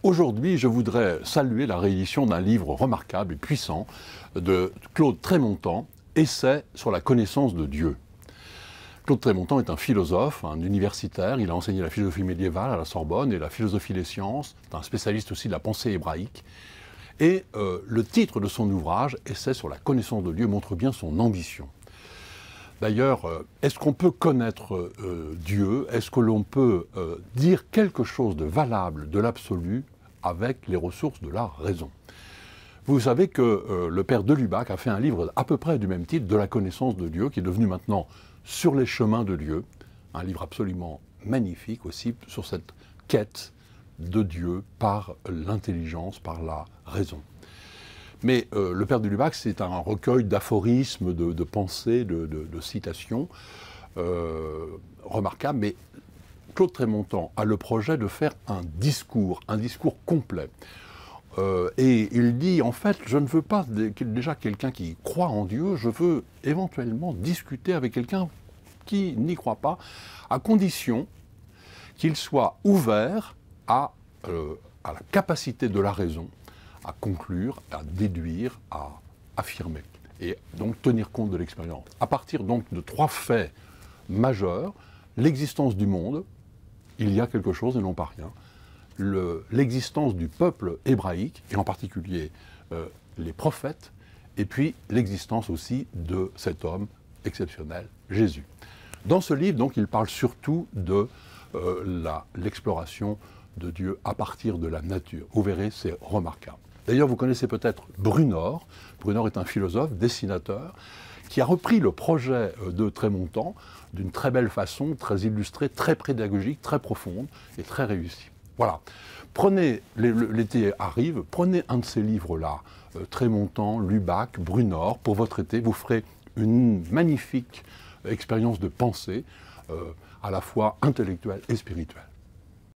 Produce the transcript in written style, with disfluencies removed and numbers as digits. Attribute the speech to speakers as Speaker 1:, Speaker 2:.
Speaker 1: Aujourd'hui, je voudrais saluer la réédition d'un livre remarquable et puissant de Claude Trémontant, Essai sur la connaissance de Dieu. Claude Trémontant est un philosophe, un universitaire. Il a enseigné la philosophie médiévale à la Sorbonne et la philosophie des sciences. C'est un spécialiste aussi de la pensée hébraïque. Et le titre de son ouvrage, Essai sur la connaissance de Dieu, montre bien son ambition. D'ailleurs, est-ce qu'on peut connaître Dieu? Est-ce que l'on peut dire quelque chose de valable, de l'absolu, avec les ressources de la raison? Vous savez que le père de Lubac a fait un livre à peu près du même titre, De la connaissance de Dieu, qui est devenu maintenant Sur les chemins de Dieu, un livre absolument magnifique aussi sur cette quête de Dieu par l'intelligence, par la raison. Mais le père de Lubac, c'est un recueil d'aphorismes, de pensées, de citations remarquables. Mais Claude Trémontant a le projet de faire un discours complet. Et il dit, en fait, je ne veux pas déjà quelqu'un qui croit en Dieu, je veux éventuellement discuter avec quelqu'un qui n'y croit pas, à condition qu'il soit ouvert à la capacité de la raison, à conclure, à déduire, à affirmer, et donc tenir compte de l'expérience. À partir donc de trois faits majeurs, l'existence du monde, il y a quelque chose et non pas rien, l'existence du peuple hébraïque, et en particulier les prophètes, et puis l'existence aussi de cet homme exceptionnel, Jésus. Dans ce livre, donc, il parle surtout de l'exploration de Dieu à partir de la nature. Vous verrez, c'est remarquable. D'ailleurs, vous connaissez peut-être Brunor. Brunor est un philosophe, dessinateur, qui a repris le projet de Trémontant d'une très belle façon, très illustrée, très pédagogique, très profonde et très réussie. Voilà. Prenez, l'été arrive, prenez un de ces livres-là, Trémontant, Lubac, Brunor, pour votre été. Vous ferez une magnifique expérience de pensée, à la fois intellectuelle et spirituelle.